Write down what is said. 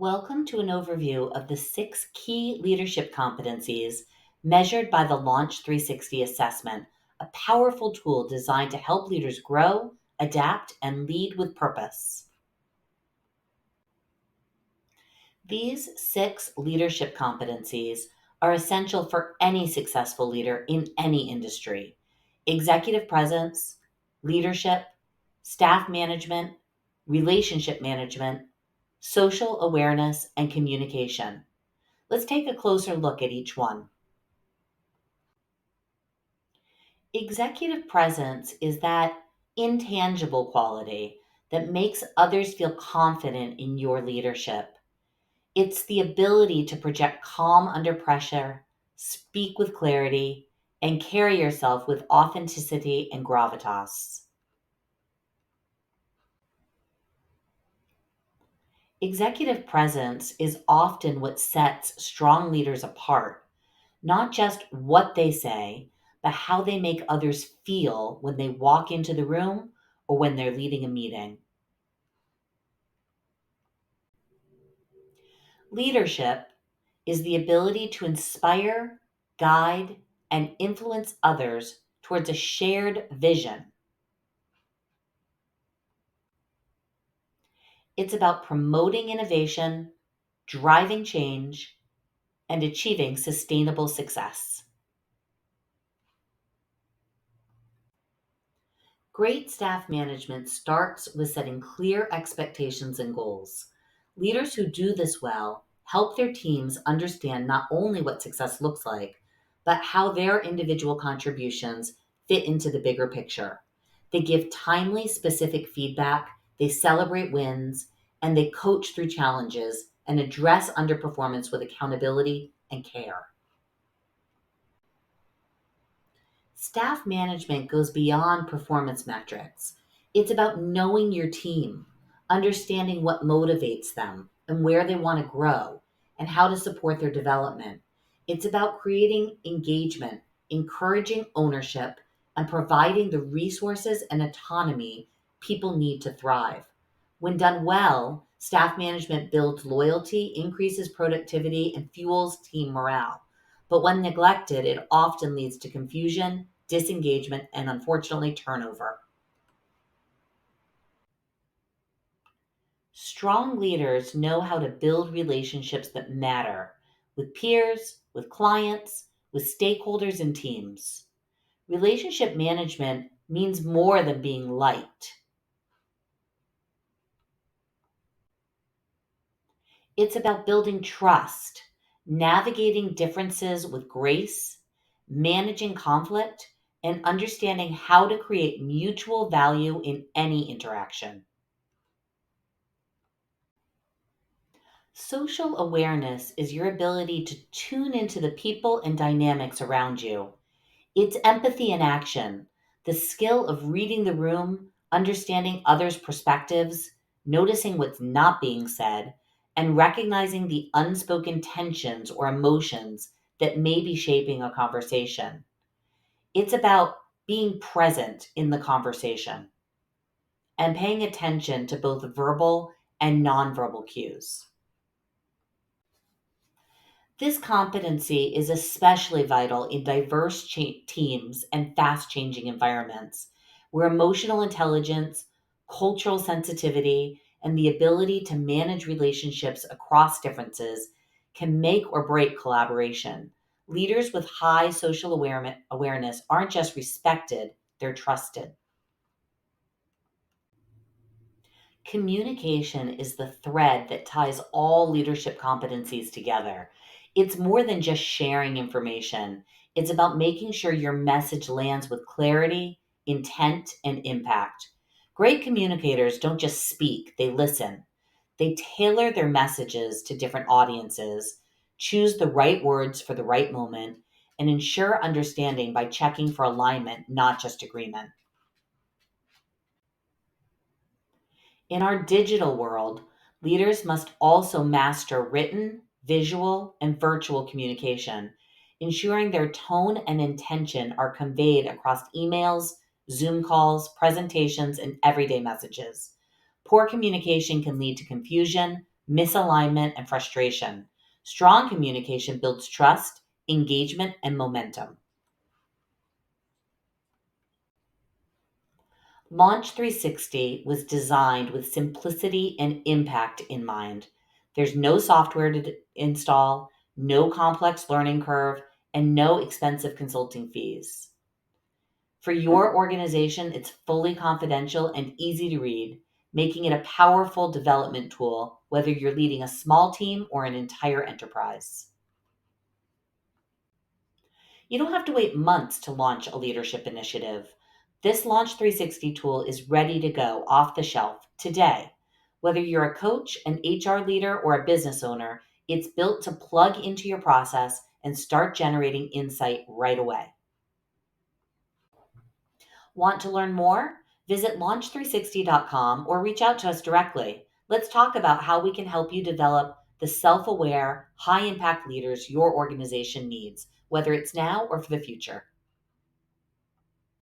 Welcome to an overview of the 6 key leadership competencies measured by the Launch 360 assessment, a powerful tool designed to help leaders grow, adapt, and lead with purpose. These 6 leadership competencies are essential for any successful leader in any industry: executive presence, leadership, staff management, relationship management, social awareness, and communication. Let's take a closer look at each one. Executive presence is that intangible quality that makes others feel confident in your leadership. It's the ability to project calm under pressure, speak with clarity, and carry yourself with authenticity and gravitas. Executive presence is often what sets strong leaders apart, not just what they say, but how they make others feel when they walk into the room or when they're leading a meeting. Leadership is the ability to inspire, guide, and influence others towards a shared vision. It's about promoting innovation, driving change, and achieving sustainable success. Great staff management starts with setting clear expectations and goals. Leaders who do this well help their teams understand not only what success looks like, but how their individual contributions fit into the bigger picture. They give timely, specific feedback, they celebrate wins, and they coach through challenges and address underperformance with accountability and care. Staff management goes beyond performance metrics. It's about knowing your team, understanding what motivates them and where they want to grow, and how to support their development. It's about creating engagement, encouraging ownership, and providing the resources and autonomy people need to thrive. When done well, staff management builds loyalty, increases productivity, and fuels team morale. But when neglected, it often leads to confusion, disengagement, and unfortunately, turnover. Strong leaders know how to build relationships that matter with peers, with clients, with stakeholders and teams. Relationship management means more than being liked. It's about building trust, navigating differences with grace, managing conflict, and understanding how to create mutual value in any interaction. Social awareness is your ability to tune into the people and dynamics around you. It's empathy in action, the skill of reading the room, understanding others' perspectives, noticing what's not being said, and recognizing the unspoken tensions or emotions that may be shaping a conversation. It's about being present in the conversation and paying attention to both verbal and nonverbal cues. This competency is especially vital in diverse teams and fast changing environments where emotional intelligence, cultural sensitivity, and the ability to manage relationships across differences can make or break collaboration. Leaders with high social awareness aren't just respected, they're trusted. Communication is the thread that ties all leadership competencies together. It's more than just sharing information, it's about making sure your message lands with clarity, intent, and impact. Great communicators don't just speak, they listen. They tailor their messages to different audiences, choose the right words for the right moment, and ensure understanding by checking for alignment, not just agreement. In our digital world, leaders must also master written, visual, and virtual communication, ensuring their tone and intention are conveyed across emails, Zoom calls, presentations, and everyday messages. Poor communication can lead to confusion, misalignment, and frustration. Strong communication builds trust, engagement, and momentum. Launch 360 was designed with simplicity and impact in mind. There's no software to install, no complex learning curve, and no expensive consulting fees. For your organization, it's fully confidential and easy to read, making it a powerful development tool, whether you're leading a small team or an entire enterprise. You don't have to wait months to launch a leadership initiative. This Launch 360 tool is ready to go off the shelf today. Whether you're a coach, an HR leader, or a business owner, it's built to plug into your process and start generating insight right away. Want to learn more? Visit launch360.com or reach out to us directly. Let's talk about how we can help you develop the self aware, high impact leaders your organization needs, whether it's now or for the future.